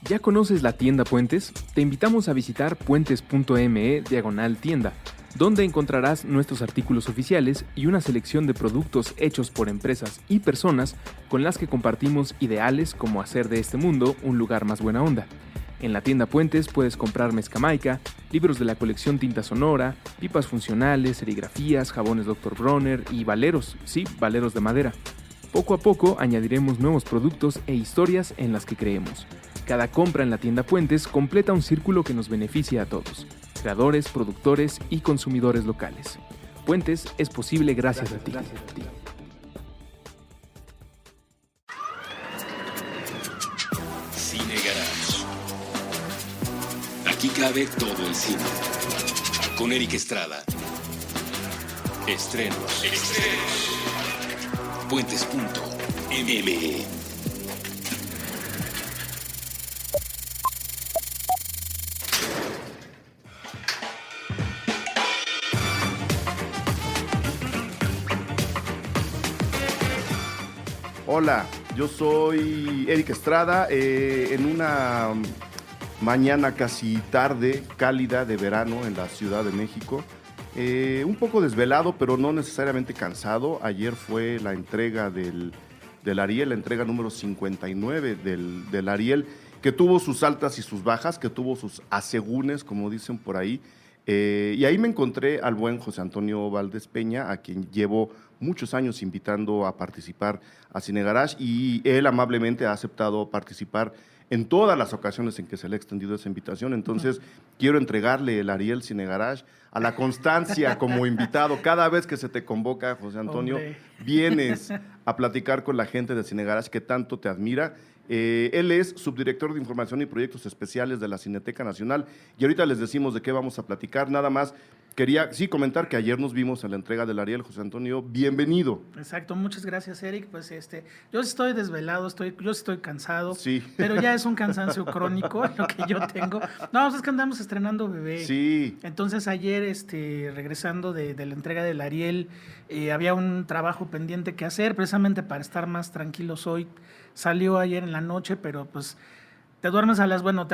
¿Ya conoces la tienda Puentes? Te invitamos a visitar puentes.me/tienda, donde encontrarás nuestros artículos oficiales y una selección de productos hechos por empresas y personas con las que compartimos ideales como hacer de este mundo un lugar más buena onda. En la tienda Puentes puedes comprar mezcamaica, libros de la colección Tinta Sonora, pipas funcionales, serigrafías, jabones Dr. Bronner y valeros, sí, valeros de madera. Poco a poco añadiremos nuevos productos e historias en las que creemos. Cada compra en la tienda Puentes completa un círculo que nos beneficia a todos, creadores, productores y consumidores locales. Puentes es posible gracias a ti. Cine Garage. Aquí cabe todo el cine. Con Eric Estrada. Estrenos. Puentes.me. Hola, yo soy Eric Estrada, en una mañana casi tarde, cálida de verano en la Ciudad de México. Un poco desvelado, pero no necesariamente cansado. Ayer fue la entrega del Ariel, la entrega número 59 del Ariel, que tuvo sus altas y sus bajas, que tuvo sus asegúnes, como dicen por ahí. Y ahí me encontré al buen José Antonio Valdés Peña, a quien llevo muchos años invitando a participar a Cine Garage, y él amablemente ha aceptado participar en todas las ocasiones en que se le ha extendido esa invitación. Entonces, quiero entregarle el Ariel Cine Garage a la constancia como invitado. Cada vez que se te convoca, José Antonio, vienes a platicar con la gente de Cine Garage que tanto te admira. Él es subdirector de Información y Proyectos Especiales de la Cineteca Nacional, y ahorita les decimos de qué vamos a platicar. Nada más quería comentar que ayer nos vimos en la entrega del Ariel. José Antonio, bienvenido. Exacto, muchas gracias, Eric. Pues yo estoy desvelado, yo estoy cansado, sí, pero ya es un cansancio crónico lo que yo tengo. No, pues es que andamos estrenando bebé. Sí. Entonces ayer, regresando de la entrega del Ariel, había un trabajo pendiente que hacer, precisamente para estar más tranquilos hoy. Salió ayer en la noche, pero pues te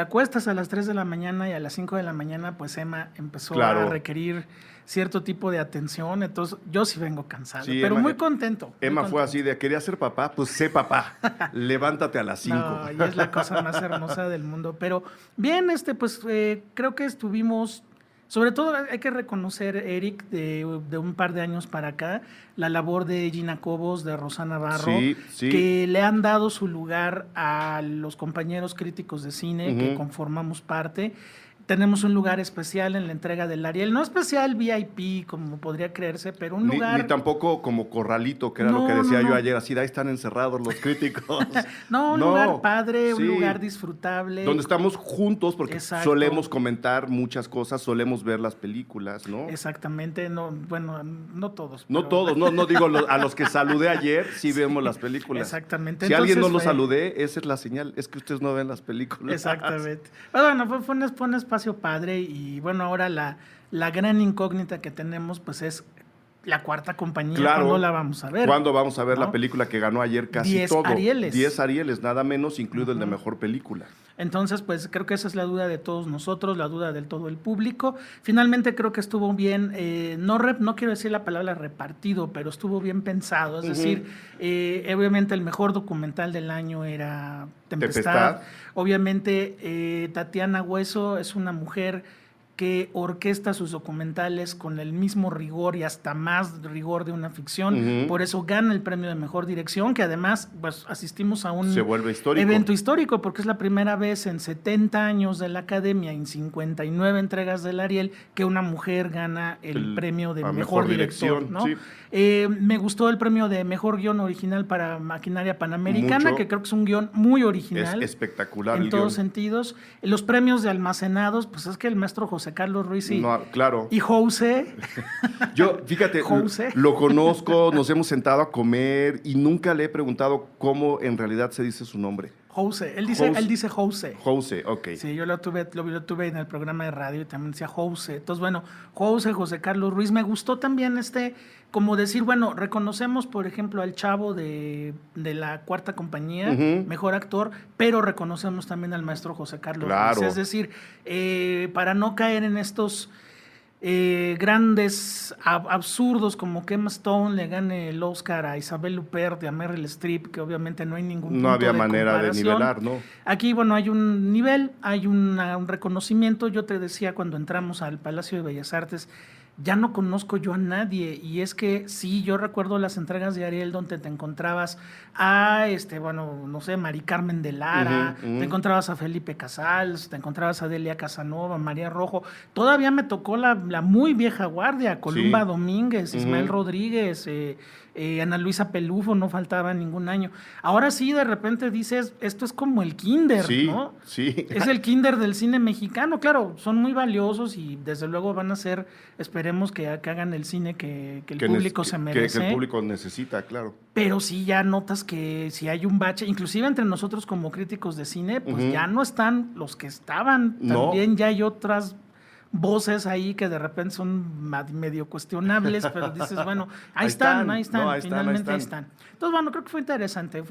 acuestas a las 3 de la mañana y a las 5 de la mañana, pues Emma empezó a requerir cierto tipo de atención. Entonces, yo sí vengo cansado, sí, pero Emma, muy contento. Emma fue así de, quería ser papá, pues sé papá, levántate a las 5. No, y es la cosa más hermosa del mundo. Pero bien, creo que estuvimos... Sobre todo hay que reconocer, Eric, de un par de años para acá, la labor de Gina Cobos, de Rosana Barro, sí. que le han dado su lugar a los compañeros críticos de cine que conformamos parte. Tenemos un lugar especial en la entrega del Ariel, no especial VIP como podría creerse, pero un lugar... Ni tampoco como corralito, que era lo que decía yo ayer, así, ahí están encerrados los críticos. Un lugar padre, un lugar disfrutable. Donde estamos juntos, porque solemos comentar muchas cosas, solemos ver las películas, ¿no? Exactamente, no todos. No todos, no digo, a los que saludé ayer, sí vemos las películas. Exactamente. Si alguien no lo saludé, esa es la señal, es que ustedes no ven las películas. Exactamente. Bueno, fue un espacio padre, y bueno, ahora la gran incógnita que tenemos pues es la cuarta compañía. Claro. ¿Cuándo la vamos a ver? ¿Cuándo vamos a ver la película que ganó ayer casi 10 todo? Arieles. 10 Arieles, nada menos, incluido el de Mejor Película. Entonces, pues creo que esa es la duda de todos nosotros, la duda del todo el público. Finalmente creo que estuvo bien, no quiero decir la palabra repartido, pero estuvo bien pensado. Es decir, obviamente el mejor documental del año era Tempestad. Obviamente Tatiana Hueso es una mujer que orquesta sus documentales con el mismo rigor y hasta más rigor de una ficción. Por eso gana el premio de Mejor Dirección, que además pues asistimos a un evento histórico, porque es la primera vez en 70 años de la Academia, en 59 entregas del Ariel, que una mujer gana el premio de Mejor Director, ¿no? Sí. Me gustó el premio de Mejor Guión Original para Maquinaria Panamericana, que creo que es un guión muy original. Es espectacular en todos sentidos. Los premios de Almacenados, pues es que el maestro José Carlos Ruiz y José. Yo, fíjate, lo conozco, nos hemos sentado a comer y nunca le he preguntado cómo en realidad se dice su nombre. Jose. Él dice Jose. Jose, ok. Sí, yo lo tuve en el programa de radio y también decía Jose. Entonces, bueno, José Carlos Ruiz. Me gustó también como decir, bueno, reconocemos, por ejemplo, al chavo de la Cuarta Compañía, mejor actor, pero reconocemos también al maestro José Carlos Ruiz. Es decir, para no caer en estos grandes absurdos como que Emma Stone le gane el Oscar a Isabel Huppert y a Meryl Streep, que obviamente no hay ningún punto no había de manera comparación. de nivelar, ¿no? Aquí, bueno, hay un nivel, hay un reconocimiento. Yo te decía cuando entramos al Palacio de Bellas Artes, ya no conozco yo a nadie, y es que sí, yo recuerdo las entregas de Ariel donde te encontrabas a, no sé, Mari Carmen de Lara, te encontrabas a Felipe Casals, te encontrabas a Delia Casanova, María Rojo. Todavía me tocó la muy vieja guardia, Columba Domínguez, Ismael Rodríguez, Ana Luisa Pelufo, no faltaba ningún año. Ahora sí, de repente dices, esto es como el kinder, ¿no? Sí. Es el kinder del cine mexicano. Claro, son muy valiosos y desde luego van a ser, esperemos que hagan el cine que el público se merece. Que el público necesita, claro. Pero sí ya notas que si hay un bache, inclusive entre nosotros como críticos de cine, pues ya no están los que estaban. También ya hay otras voces ahí que de repente son medio cuestionables, pero dices, bueno, ahí están, finalmente ahí están. Entonces, bueno, creo que fue interesante.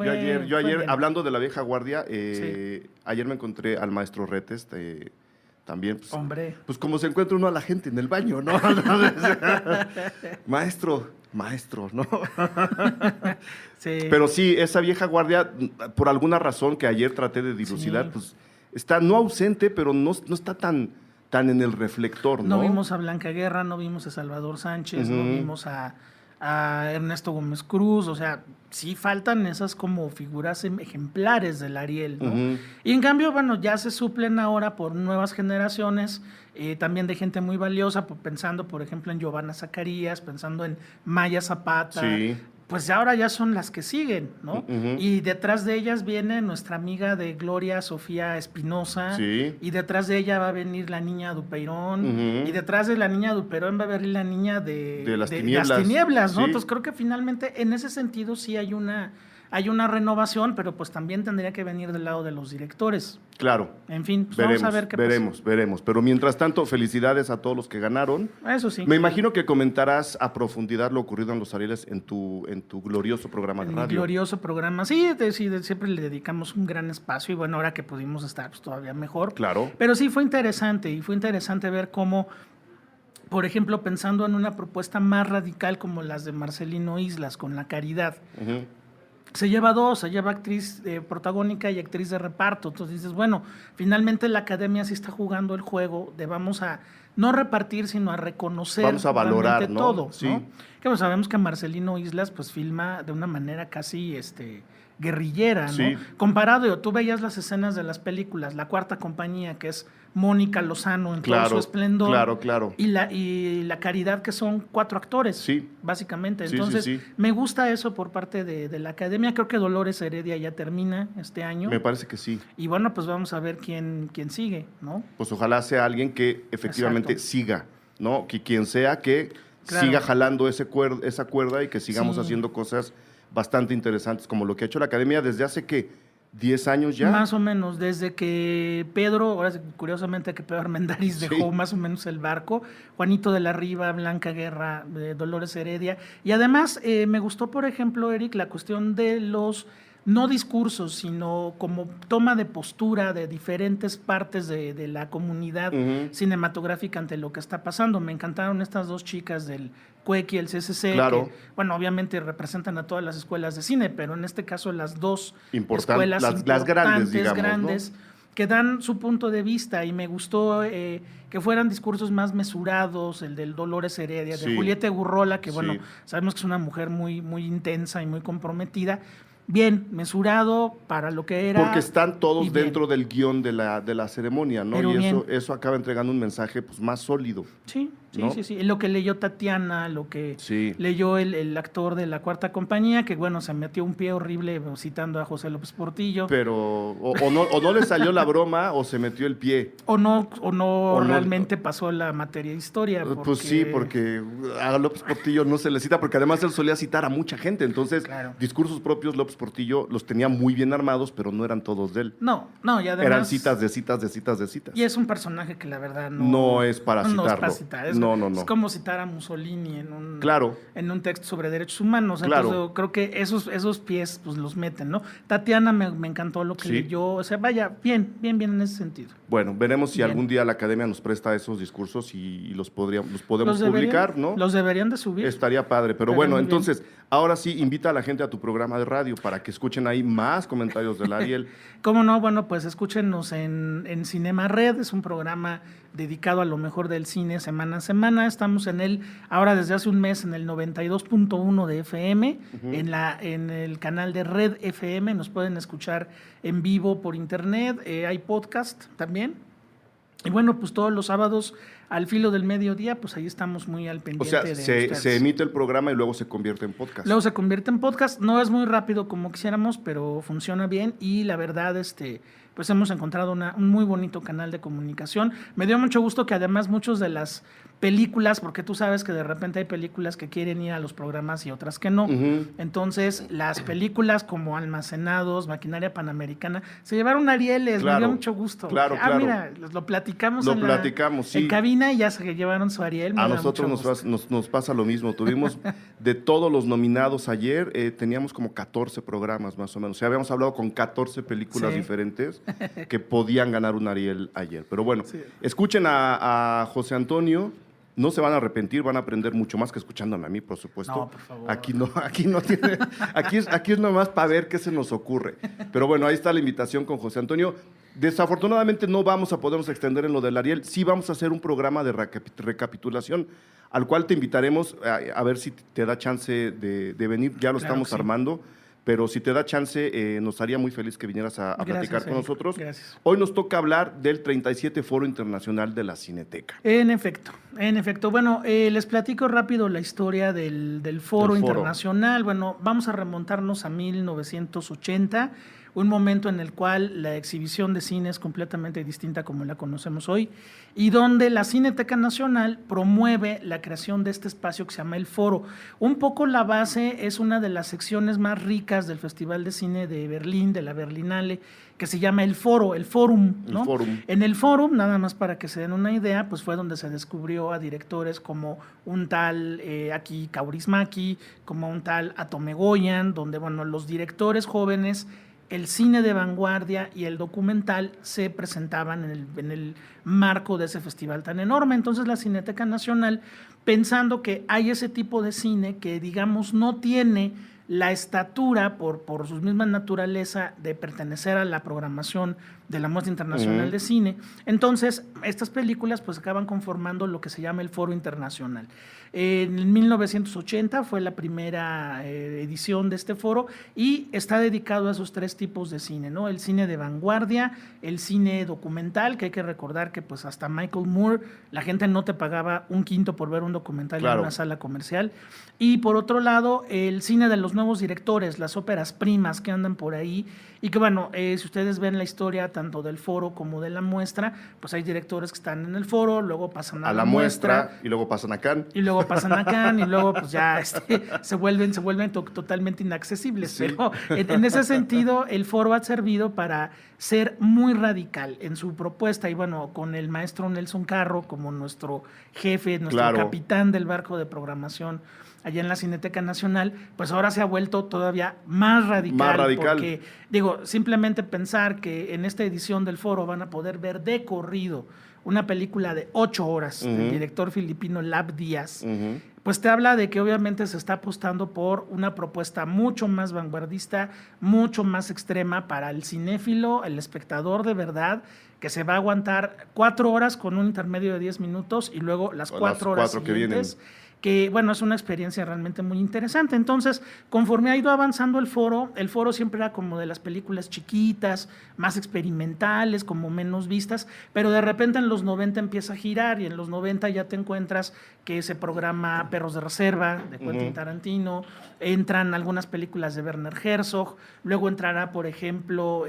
Yo ayer hablando de la vieja guardia, ayer me encontré al maestro Retes, también, pues, hombre, pues como se encuentra uno a la gente en el baño, ¿no? Maestro, ¿no? Sí. Pero sí, esa vieja guardia, por alguna razón que ayer traté de dilucidar, pues está no ausente, pero no está tan en el reflector, ¿no? No vimos a Blanca Guerra, no vimos a Salvador Sánchez, no vimos a Ernesto Gómez Cruz, o sea, sí faltan esas como figuras ejemplares del Ariel, ¿no? Y en cambio, bueno, ya se suplen ahora por nuevas generaciones, también de gente muy valiosa, pensando, por ejemplo, en Giovanna Zacarías, pensando en Maya Zapata. Sí. Pues ahora ya son las que siguen, ¿no? Y detrás de ellas viene nuestra amiga de Gloria, Sofía Espinosa, y detrás de ella va a venir la niña Dupeirón, y detrás de la niña Dupeirón va a venir la niña de las tinieblas, ¿no? Sí. Entonces creo que finalmente en ese sentido sí hay una renovación, pero pues también tendría que venir del lado de los directores. Claro. En fin, pues vamos a ver qué pasa. Veremos. Pero mientras tanto, felicidades a todos los que ganaron. Eso sí. Me imagino que comentarás a profundidad lo ocurrido en los Arieles en tu glorioso programa de radio. Glorioso programa. Sí, siempre le dedicamos un gran espacio y bueno, ahora que pudimos estar pues, todavía mejor. Claro. Pero sí fue interesante ver cómo, por ejemplo, pensando en una propuesta más radical como las de Marcelino Islas con La Caridad, se lleva actriz protagónica y actriz de reparto. Entonces dices, bueno, finalmente la academia sí está jugando el juego de vamos a no repartir, sino a reconocer. Vamos a valorar, ¿no? Todo, sí. ¿no? Que pues, sabemos que Marcelino Islas pues filma de una manera casi guerrillera, ¿no? Sí. Comparado, tú veías las escenas de las películas, La Cuarta Compañía, que es Mónica Lozano en todo su esplendor. Claro. Y la Caridad, que son 4 actores, básicamente. Entonces, me gusta eso por parte de la academia. Creo que Dolores Heredia ya termina este año. Me parece que sí. Y bueno, pues vamos a ver quién sigue, ¿no? Pues ojalá sea alguien que efectivamente siga, ¿no? Que quien sea que siga jalando esa cuerda y que sigamos haciendo cosas bastante interesantes, como lo que ha hecho la academia desde hace, ¿qué? ¿10 años ya? Más o menos, desde que curiosamente que Pedro Armendáriz dejó más o menos el barco, Juanito de la Riva, Blanca Guerra, Dolores Heredia, y además me gustó, por ejemplo, Eric, la cuestión de los no discursos, sino como toma de postura de diferentes partes de la comunidad cinematográfica ante lo que está pasando. Me encantaron estas 2 chicas del CUEC y el CCC, que, bueno, obviamente representan a todas las escuelas de cine, pero en este caso las 2 escuelas las grandes, digamos, grandes, ¿no? Que dan su punto de vista, y me gustó que fueran discursos más mesurados, el del Dolores Heredia, de Julieta Gurrola, que bueno, sabemos que es una mujer muy, muy intensa y muy comprometida. Bien, mesurado para lo que era. Porque están todos dentro del guión de la ceremonia, ¿no? Pero y eso acaba entregando un mensaje pues más sólido. Sí, ¿no? Sí. Lo que leyó Tatiana, lo que Sí. leyó el actor de La Cuarta Compañía, que bueno, se metió un pie horrible citando a José López Portillo. Pero o no le salió la broma o se metió el pie. O no no- realmente pasó la materia de historia. Pues sí, porque a López Portillo no se le cita, porque además él solía citar a mucha gente. Entonces, Claro. discursos propios López Portillo los tenía muy bien armados, pero no eran todos de él. No, y además... Eran citas de citas de citas de citas. Y es un personaje que la verdad No es para no es citarlo. para citar. No. Es como citar a Mussolini Claro. en un texto sobre derechos humanos. Claro. Entonces, creo que esos pies pues los meten, ¿no? Tatiana me encantó lo que Sí. leyó. O sea, vaya, bien en ese sentido. Bueno, veremos si Bien. algún día la academia nos presta esos discursos y los podemos Los publicar, ¿no? Los deberían de subir. Estaría padre. Pero Estaría bueno, muy bien. entonces, ahora sí, invita a la gente a tu programa de radio para que escuchen ahí más comentarios del Ariel. ¿Cómo no? Bueno, pues escúchenos en Cinema Red, es un programa dedicado a lo mejor del cine semana a semana. Estamos en él ahora desde hace un mes en el 92.1 de FM, en el canal de Red FM, nos pueden escuchar en vivo por internet, hay podcast también. Y bueno, pues todos los sábados al filo del mediodía, pues ahí estamos muy al O pendiente sea, de se ustedes. emite el programa y luego se convierte en podcast. Luego se convierte en podcast, no es muy rápido como quisiéramos, pero funciona bien y la verdad, pues hemos encontrado un muy bonito canal de comunicación. Me dio mucho gusto que además muchos de las películas, porque tú sabes que de repente hay películas que quieren ir a los programas y otras que no. Ujú. Entonces, las películas como Almacenados, Maquinaria Panamericana, se llevaron Arieles, me Claro, dio mucho gusto. claro, claro. Mira, lo platicamos Lo platicamos, sí. en cabina y ya se llevaron su Ariel. me A da nosotros mucho gusto. nos pasa lo mismo. Tuvimos de todos los nominados ayer, teníamos como 14 programas más o menos. O sea, habíamos hablado con 14 películas Sí. diferentes que podían ganar un Ariel ayer. Pero bueno, Sí. escuchen a José Antonio. No se van a arrepentir, van a aprender mucho más que escuchándome a mí, por supuesto. No, por favor. Aquí no tiene, aquí es nomás para ver qué se nos ocurre. Pero bueno, ahí está la invitación con José Antonio. Desafortunadamente no vamos a podernos extender en lo del Ariel. Sí vamos a hacer un programa de recapitulación al cual te invitaremos a ver si te da chance de venir. Ya lo Claro estamos que sí. armando. Pero si te da chance, nos haría muy feliz que vinieras a Gracias, platicar con Eric. nosotros. Gracias. Hoy nos toca hablar del 37 Foro Internacional de la Cineteca. En efecto. Bueno, les platico rápido la historia del Foro Del foro. Internacional. Bueno, vamos a remontarnos a 1980, un momento en el cual la exhibición de cine es completamente distinta como la conocemos hoy, y donde la Cineteca Nacional promueve la creación de este espacio que se llama el Foro. Un poco la base es una de las secciones más ricas del Festival de Cine de Berlín, de la Berlinale, que se llama el Foro, el Forum, ¿no? El Forum. En el Forum, nada más para que se den una idea, pues fue donde se descubrió a directores como un tal aquí Kaurismäki, como un tal Atome Goyan, donde bueno, los directores jóvenes, el cine de vanguardia y el documental se presentaban en el marco de ese festival tan enorme. Entonces la Cineteca Nacional, pensando que hay ese tipo de cine que digamos no tiene la estatura por su misma naturaleza de pertenecer a la programación de la Muestra Internacional de Cine, entonces estas películas pues acaban conformando lo que se llama el Foro Internacional. En 1980 fue la primera edición de este foro y está dedicado a esos tres tipos de cine, ¿no? El cine de vanguardia, el cine documental, que hay que recordar que pues hasta Michael Moore, la gente no te pagaba un quinto por ver un documental Claro. en una sala comercial. Y por otro lado, el cine de los nuevos directores, las óperas primas que andan por ahí y que bueno, si ustedes ven la historia tanto del foro como de la muestra, pues hay directores que están en el foro, luego pasan a la muestra y luego pasan a Cannes. y luego pasan a Cannes y luego pues ya se vuelven totalmente inaccesibles. Sí. Pero en ese sentido el foro ha servido para ser muy radical en su propuesta y bueno, con el maestro Nelson Carro como nuestro jefe, nuestro Claro. capitán del barco de programación allá en la Cineteca Nacional, pues ahora se ha vuelto todavía más radical. Más radical. Porque, digo, simplemente pensar que en esta edición del foro van a poder ver de corrido una película de 8 horas del director filipino Lab Díaz, pues te habla de que obviamente se está apostando por una propuesta mucho más vanguardista, mucho más extrema para el cinéfilo, el espectador de verdad, que se va a aguantar 4 horas con un intermedio de 10 minutos y luego las O 4 las horas 4 que siguientes, que, bueno, es una experiencia realmente muy interesante. Entonces, conforme ha ido avanzando el foro siempre era como de las películas chiquitas, más experimentales, como menos vistas, pero de repente en los 90 empieza a girar y en los 90 ya te encuentras que se programa Perros de Reserva, de Quentin Tarantino, entran algunas películas de Werner Herzog, luego entrará, por ejemplo,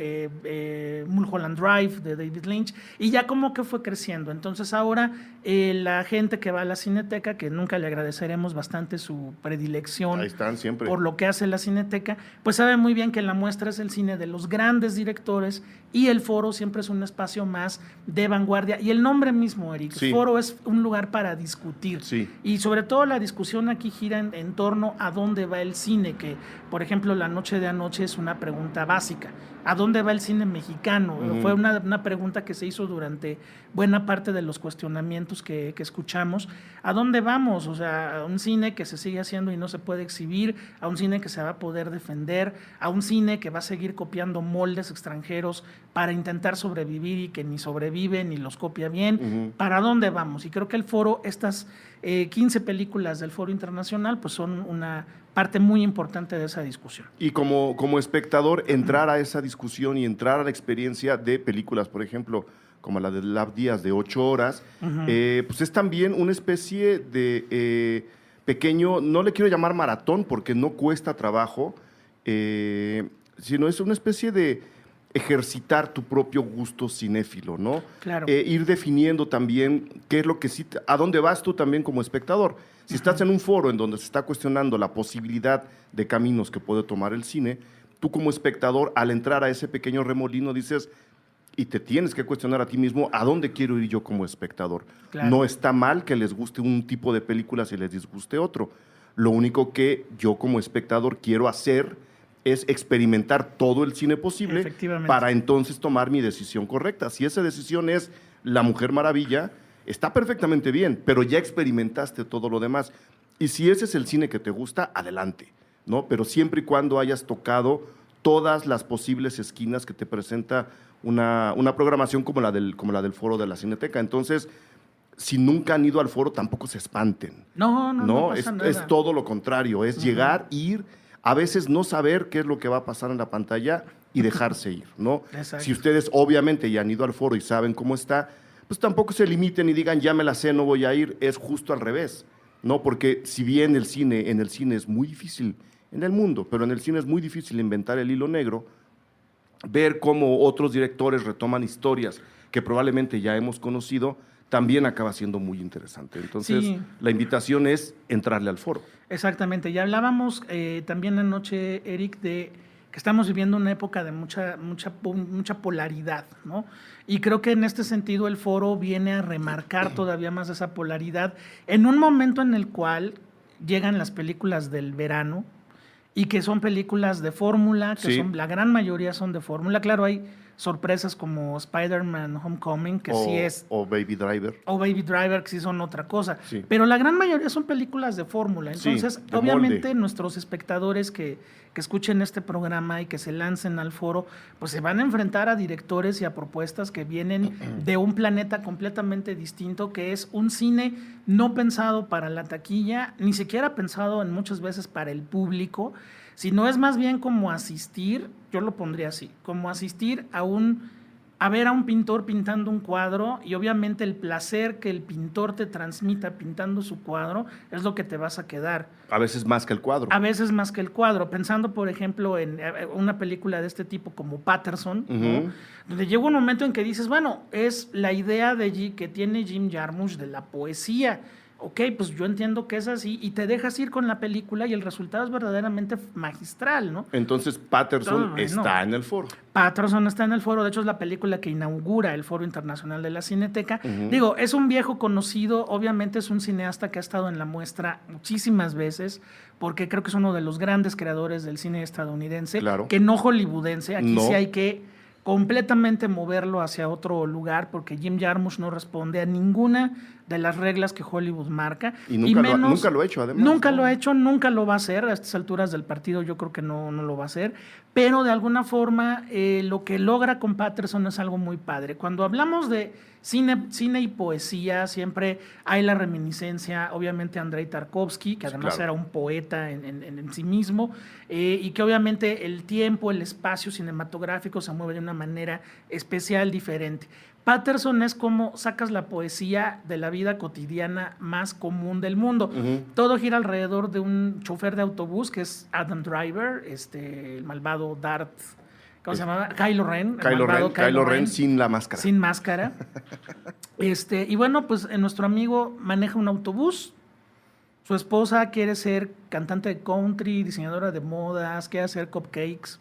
Mulholland Drive de David Lynch, y ya como que fue creciendo. Entonces ahora la gente que va a la Cineteca, que nunca le agradeceremos bastante su predilección Ahí están siempre. por lo que hace la Cineteca, pues sabe muy bien que la muestra es el cine de los grandes directores y el foro siempre es un espacio más de vanguardia. Y el nombre mismo, Eric, Sí. foro es un lugar para discutir. Sí. Y sobre todo la discusión aquí gira en torno a dónde va el cine, que por ejemplo La Noche de Anoche es una pregunta básica. ¿A dónde va el cine mexicano? Fue una pregunta que se hizo durante buena parte de los cuestionamientos que escuchamos. ¿A dónde vamos? O sea, a un cine que se sigue haciendo y no se puede exhibir, a un cine que se va a poder defender, a un cine que va a seguir copiando moldes extranjeros para intentar sobrevivir y que ni sobrevive ni los copia bien. ¿Para dónde vamos? Y creo que el foro, estas 15 películas del Foro Internacional, pues son una parte muy importante de esa discusión. Y como espectador, entrar a esa discusión y entrar a la experiencia de películas, por ejemplo, como la de Lab Díaz de 8 horas, pues es también una especie de pequeño, no le quiero llamar maratón porque no cuesta trabajo, sino es una especie de ejercitar tu propio gusto cinéfilo, ¿no? Claro. Ir definiendo también qué es lo que sí, a dónde vas tú también como espectador. Si estás en un foro en donde se está cuestionando la posibilidad de caminos que puede tomar el cine, tú como espectador, al entrar a ese pequeño remolino, dices, y te tienes que cuestionar a ti mismo, ¿a dónde quiero ir yo como espectador? Claro. No está mal que les guste un tipo de películas y les disguste otro. Lo único que yo como espectador quiero hacer es experimentar todo el cine posible Efectivamente. para entonces tomar mi decisión correcta. Si esa decisión es La Mujer Maravilla, está perfectamente bien, pero ya experimentaste todo lo demás. Y si ese es el cine que te gusta, adelante, ¿no? Pero siempre y cuando hayas tocado todas las posibles esquinas que te presenta una programación como la del Foro de la Cineteca. Entonces, si nunca han ido al foro, tampoco se espanten. No pasa nada. Es todo lo contrario, es llegar, ir, a veces no saber qué es lo que va a pasar en la pantalla y dejarse ir, ¿no? Exacto. Si ustedes obviamente ya han ido al foro y saben cómo está, pues tampoco se limiten y digan, ya me la sé, no voy a ir. Es justo al revés, ¿no? Porque si bien en el cine es muy difícil, en el mundo, pero en el cine es muy difícil inventar el hilo negro, ver cómo otros directores retoman historias que probablemente ya hemos conocido, también acaba siendo muy interesante. Entonces, Sí. La invitación es entrarle al foro. Exactamente. Ya hablábamos también anoche, Eric, de que estamos viviendo una época de mucha polaridad, ¿no? Y creo que en este sentido el foro viene a remarcar todavía más esa polaridad en un momento en el cual llegan las películas del verano y que son películas de fórmula, que Sí. la gran mayoría son de fórmula. Claro, hay sorpresas como Spider-Man Homecoming, que sí es... O Baby Driver. O Baby Driver, que sí son otra cosa. Sí. Pero la gran mayoría son películas de fórmula. Sí, Entonces, de obviamente, molde. nuestros espectadores que escuchen este programa y que se lancen al foro, pues se van a enfrentar a directores y a propuestas que vienen de un planeta completamente distinto, que es un cine no pensado para la taquilla, ni siquiera pensado en muchas veces para el público, sino es más bien como asistir, yo lo pondría así, como asistir a ver a un pintor pintando un cuadro, y obviamente el placer que el pintor te transmita pintando su cuadro es lo que te vas a quedar. A veces más que el cuadro. A veces más que el cuadro, pensando por ejemplo en una película de este tipo como Patterson, ¿no? Donde llega un momento en que dices, bueno, es la idea que tiene Jim Jarmusch de la poesía. Ok, pues yo entiendo que es así, y te dejas ir con la película y el resultado es verdaderamente magistral, ¿no? Entonces Patterson No, está en el foro. Patterson está en el foro, de hecho es la película que inaugura el Foro Internacional de la Cineteca. Digo, es un viejo conocido, obviamente es un cineasta que ha estado en la muestra muchísimas veces, porque creo que es uno de los grandes creadores del cine estadounidense, Claro. que no hollywoodense, aquí No. sí hay que completamente moverlo hacia otro lugar, porque Jim Jarmusch no responde a ninguna de las reglas que Hollywood marca. Y nunca lo ha hecho, además. Nunca ¿no? lo ha hecho, nunca lo va a hacer. A estas alturas del partido yo creo que no lo va a hacer. Pero de alguna forma lo que logra con Patterson es algo muy padre. Cuando hablamos de cine y poesía, siempre hay la reminiscencia, obviamente, a Andrei Tarkovsky, que además era un poeta en sí mismo, y que obviamente el tiempo, el espacio cinematográfico se mueve de una manera especial, diferente. Patterson es como sacas la poesía de la vida cotidiana más común del mundo. Todo gira alrededor de un chofer de autobús que es Adam Driver, el malvado Darth, ¿cómo se llamaba? Kylo Ren. Kylo Ren sin la máscara. Sin máscara. Y bueno, pues nuestro amigo maneja un autobús. Su esposa quiere ser cantante de country, diseñadora de modas, quiere hacer cupcakes.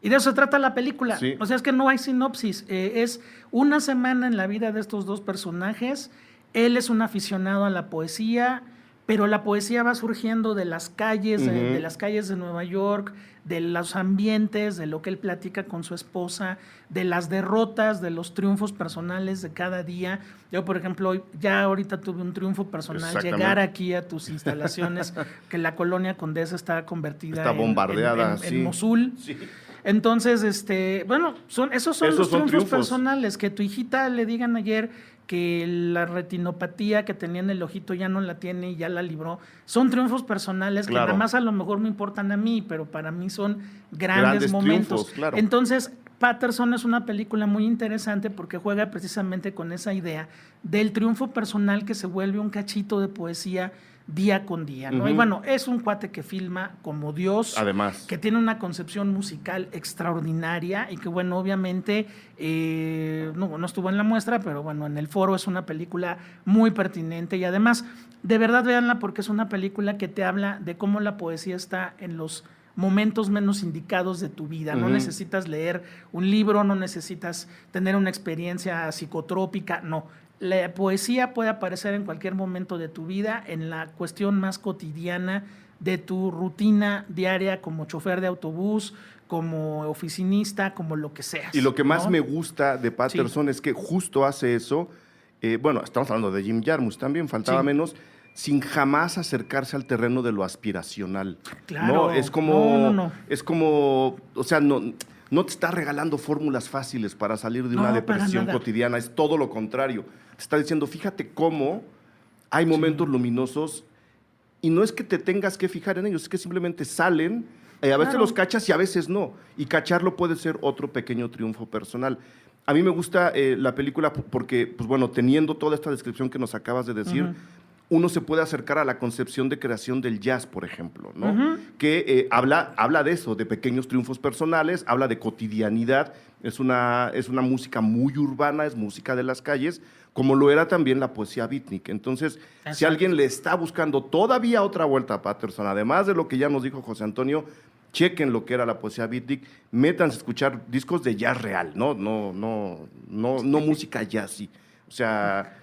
Y de eso se trata la película. Sí. O sea, es que no hay sinopsis. Es una semana en la vida de estos dos personajes. Él es un aficionado a la poesía, pero la poesía va surgiendo de las calles, de las calles de Nueva York, de los ambientes, de lo que él platica con su esposa, de las derrotas, de los triunfos personales de cada día. Yo, por ejemplo, ya ahorita tuve un triunfo personal, llegar aquí a tus instalaciones, que la colonia Condesa está convertida bombardeada, en Mosul. Sí. Entonces, bueno, esos son los triunfos personales. Que tu hijita le digan ayer que la retinopatía que tenía en el ojito ya no la tiene y ya la libró. Son triunfos personales que nada más a lo mejor me importan a mí, pero para mí son grandes momentos. Claro. Entonces, Patterson es una película muy interesante porque juega precisamente con esa idea del triunfo personal que se vuelve un cachito de poesía día con día, ¿no? Y bueno, es un cuate que filma como Dios, además, que tiene una concepción musical extraordinaria y que, bueno, obviamente no estuvo en la muestra, pero bueno, en el foro es una película muy pertinente y además, de verdad, véanla porque es una película que te habla de cómo la poesía está en los momentos menos indicados de tu vida. No necesitas leer un libro, no necesitas tener una experiencia psicotrópica, no. La poesía puede aparecer en cualquier momento de tu vida, en la cuestión más cotidiana de tu rutina diaria como chofer de autobús, como oficinista, como lo que seas. Y lo que más me gusta de Patterson es que justo hace eso. Bueno, estamos hablando de Jim Jarmusch también, faltaba menos, sin jamás acercarse al terreno de lo aspiracional. Claro. ¿no? Es como, no. Es como, o sea, no te está regalando fórmulas fáciles para salir de una depresión cotidiana, es todo lo contrario. Te está diciendo, fíjate cómo hay momentos luminosos y no es que te tengas que fijar en ellos, es que simplemente salen, a veces los cachas y a veces no. Y cacharlo puede ser otro pequeño triunfo personal. A mí me gusta la película porque, pues bueno, teniendo toda esta descripción que nos acabas de decir, uno se puede acercar a la concepción de creación del jazz, por ejemplo, ¿no? Que habla de eso, de pequeños triunfos personales, habla de cotidianidad, es una música muy urbana, es música de las calles, como lo era también la poesía beatnik. Entonces, si alguien le está buscando todavía otra vuelta a Patterson, además de lo que ya nos dijo José Antonio, chequen lo que era la poesía beatnik, métanse a escuchar discos de jazz real, no música jazzy. O sea,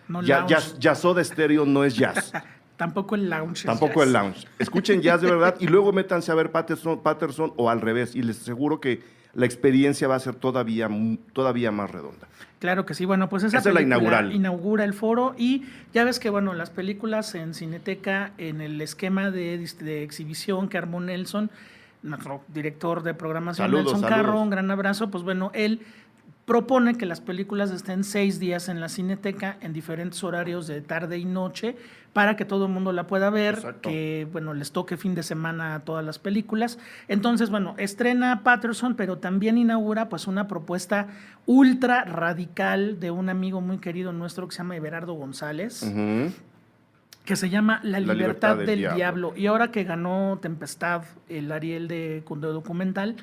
Soda Stereo no es jazz. Tampoco el lounge. Tampoco el lounge. Escuchen jazz de verdad y luego métanse a ver Patterson o al revés. Y les aseguro que la experiencia va a ser todavía más redonda. Claro que sí. Bueno, pues esa película es la inaugura el foro y ya ves que, bueno, las películas en Cineteca, en el esquema de exhibición que armó Nelson, nuestro director de programación, Nelson Carro, un gran abrazo, pues bueno, él propone que las películas estén 6 días en la Cineteca en diferentes horarios de tarde y noche para que todo el mundo la pueda ver. Exacto. Que, bueno, les toque fin de semana a todas las películas. Entonces, bueno, estrena Patterson, pero también inaugura pues una propuesta ultra radical de un amigo muy querido nuestro que se llama Everardo González, que se llama La libertad del diablo. Y ahora que ganó Tempestad, el Ariel de documental,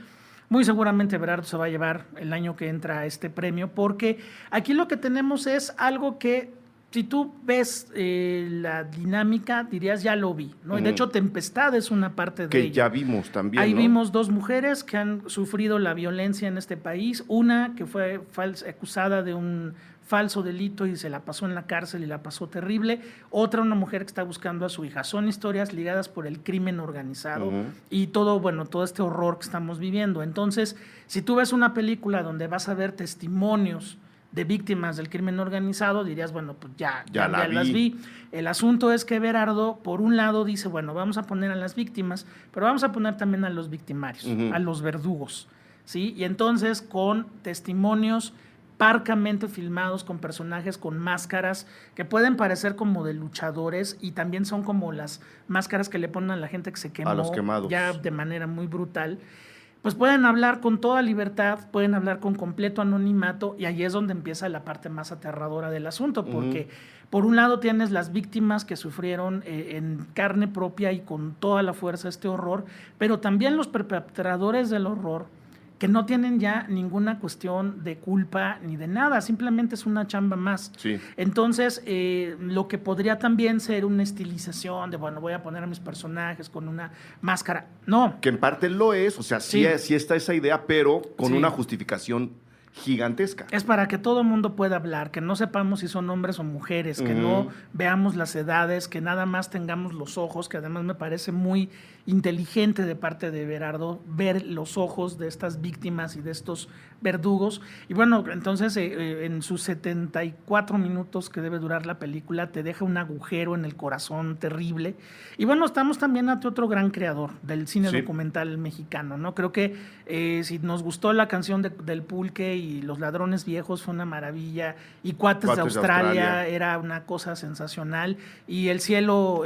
muy seguramente Everardo se va a llevar el año que entra este premio, porque aquí lo que tenemos es algo que si tú ves la dinámica, dirías, ya lo vi, ¿no? Y de hecho, Tempestad es una parte de que ello. ya vimos también, Ahí ¿no? vimos 2 mujeres que han sufrido la violencia en este país. Una que fue acusada de un falso delito y se la pasó en la cárcel y la pasó terrible. Otra, una mujer que está buscando a su hija. Son historias ligadas por el crimen organizado y todo este horror que estamos viviendo. Entonces, si tú ves una película donde vas a ver testimonios de víctimas del crimen organizado, dirías, bueno, pues ya las vi. El asunto es que Berardo, por un lado, dice, bueno, vamos a poner a las víctimas, pero vamos a poner también a los victimarios, a los verdugos, ¿sí? Y entonces, con testimonios parcamente filmados, con personajes con máscaras que pueden parecer como de luchadores y también son como las máscaras que le ponen a la gente que se quemó, a los quemados, ya de manera muy brutal. Pues pueden hablar con toda libertad, pueden hablar con completo anonimato y ahí es donde empieza la parte más aterradora del asunto, porque por un lado tienes las víctimas que sufrieron en carne propia y con toda la fuerza este horror, pero también los perpetradores del horror que no tienen ya ninguna cuestión de culpa ni de nada, simplemente es una chamba más. Sí. Entonces, lo que podría también ser una estilización de, bueno, voy a poner a mis personajes con una máscara, no. Que en parte lo es, o sea, sí está esa idea, pero con una justificación gigantesca. Es para que todo el mundo pueda hablar, que no sepamos si son hombres o mujeres, que no veamos las edades, que nada más tengamos los ojos, que además me parece muy inteligente de parte de Berardo ver los ojos de estas víctimas y de estos verdugos. Y bueno, entonces en sus 74 minutos que debe durar la película, te deja un agujero en el corazón terrible. Y bueno, estamos también ante otro gran creador del cine documental mexicano, ¿no? Creo que si nos gustó la canción del Pulque y Los Ladrones Viejos fue una maravilla, y Cuates de Australia era una cosa sensacional, y El cielo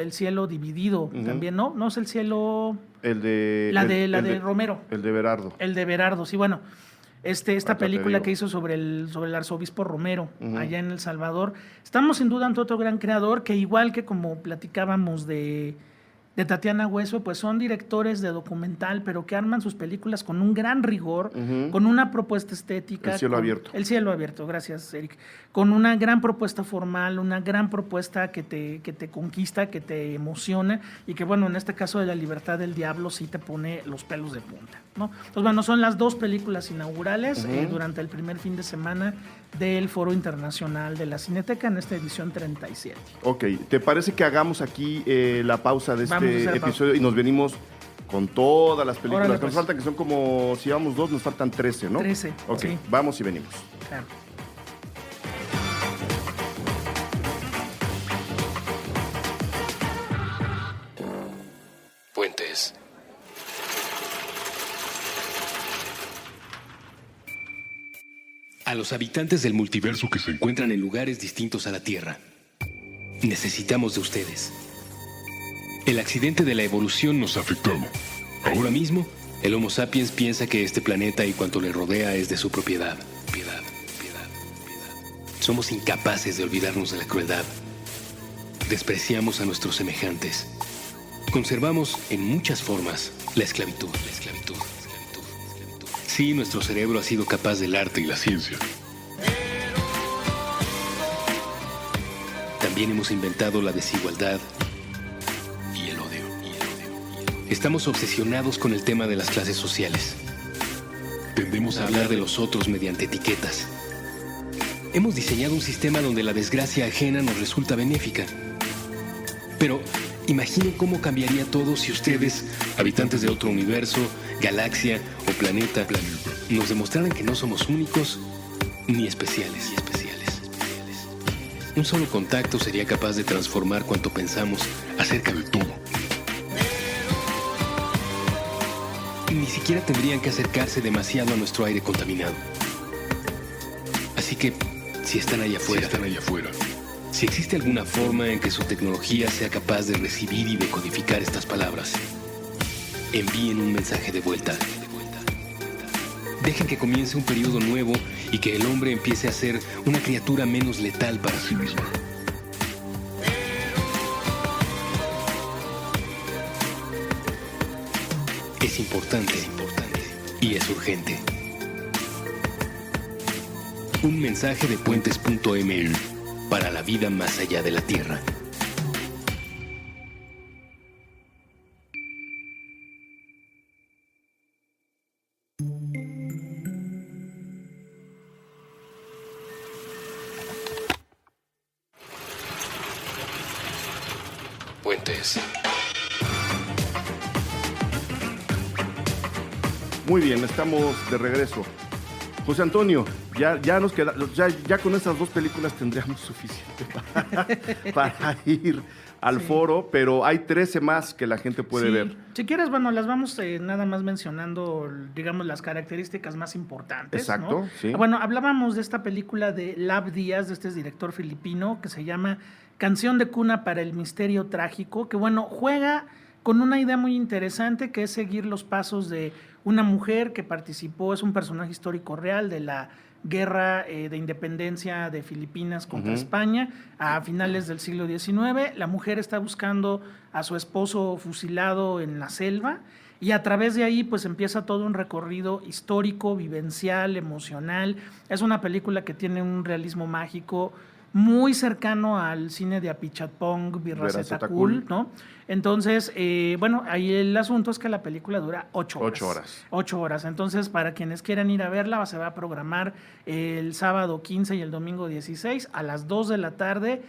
dividido también, ¿no? No es El cielo... El de... La de Romero. El de Berardo. El de Berardo, sí, bueno. Esta película que hizo sobre el arzobispo Romero, allá en El Salvador. Estamos sin duda ante otro gran creador que, igual que como platicábamos de Tatiana Hueso, pues son directores de documental, pero que arman sus películas con un gran rigor, con una propuesta estética. El cielo abierto. El cielo abierto, gracias, Eric. Con una gran propuesta formal, una gran propuesta que te conquista, que te emociona y que, bueno, en este caso de La libertad del diablo sí te pone los pelos de punta, ¿no? Entonces, bueno, son las 2 películas inaugurales durante el primer fin de semana del Foro Internacional de la Cineteca en esta edición 37. Ok, ¿te parece que hagamos aquí la pausa de este episodio y nos venimos con todas las películas? Órale, pues. Nos faltan, que son como, si llevamos 2, nos faltan 13, ¿no? 13, ok, sí. Vamos y venimos. Claro. Puentes. A los habitantes del multiverso que se encuentran en lugares distintos a la Tierra, necesitamos de ustedes. El accidente de la evolución nos ha afectado. Ahora mismo, el Homo sapiens piensa que este planeta y cuanto le rodea es de su propiedad. Piedad. Somos incapaces de olvidarnos de la crueldad. Despreciamos a nuestros semejantes. Conservamos en muchas formas la esclavitud. Sí, nuestro cerebro ha sido capaz del arte y la ciencia. También hemos inventado la desigualdad y el odio. Estamos obsesionados con el tema de las clases sociales. Tendemos a hablar de los otros mediante etiquetas. Hemos diseñado un sistema donde la desgracia ajena nos resulta benéfica. Pero imaginen cómo cambiaría todo si ustedes, habitantes de otro universo, galaxia o planeta, nos demostraran que no somos únicos ni especiales. Un solo contacto sería capaz de transformar cuanto pensamos acerca de todo. Ni siquiera tendrían que acercarse demasiado a nuestro aire contaminado. Así que, si están allá afuera, si existe alguna forma en que su tecnología sea capaz de recibir y decodificar estas palabras, envíen un mensaje de vuelta. Dejen que comience un periodo nuevo y que el hombre empiece a ser una criatura menos letal para sí misma. Es importante y es urgente. Un mensaje de puentes.ml. para la vida más allá de la Tierra. Puentes. Muy bien, estamos de regreso. José Antonio, ya nos queda, ya con estas 2 películas tendríamos suficiente para ir al foro, pero hay 13 más que la gente puede ver. Si quieres, bueno, las vamos nada más mencionando, digamos, las características más importantes. Exacto, ¿no? sí. Bueno, hablábamos de esta película de Lab Díaz, de este director filipino, que se llama Canción de cuna para el misterio trágico, que bueno, juega con una idea muy interesante, que es seguir los pasos de una mujer que participó, es un personaje histórico real de la guerra de independencia de Filipinas contra España a finales del siglo XIX. La mujer está buscando a su esposo fusilado en la selva y a través de ahí pues empieza todo un recorrido histórico, vivencial, emocional. Es una película que tiene un realismo mágico muy cercano al cine de Apichatpong, Virracetakul, ¿no? Entonces, bueno, ahí el asunto es que la película dura 8 horas. 8 horas. 8 horas. Entonces, para quienes quieran ir a verla, se va a programar el sábado 15 y el domingo 16 a las 2 de la tarde.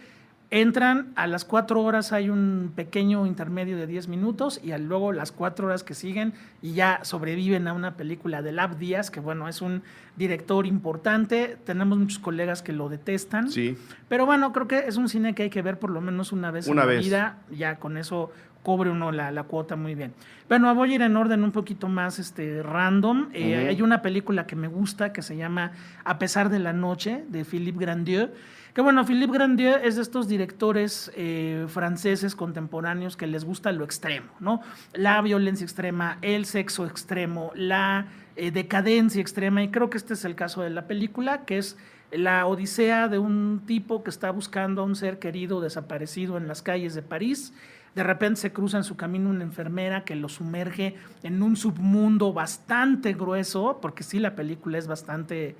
Entran, a las 4 horas hay un pequeño intermedio de 10 minutos y luego las 4 horas que siguen y ya sobreviven a una película de Lab Díaz, que bueno, es un director importante. Tenemos muchos colegas que lo detestan. Sí. Pero bueno, creo que es un cine que hay que ver por lo menos una vez en la vida. Ya con eso cobre uno la cuota muy bien. Bueno, voy a ir en orden un poquito más random. Hay una película que me gusta que se llama A pesar de la noche, de Philippe Grandieu. Que bueno, Philippe Grandieu es de estos directores franceses contemporáneos que les gusta lo extremo, ¿no? La violencia extrema, el sexo extremo, la decadencia extrema, y creo que este es el caso de la película, que es la odisea de un tipo que está buscando a un ser querido desaparecido en las calles de París. De repente se cruza en su camino una enfermera que lo sumerge en un submundo bastante grueso, porque sí, la película es bastante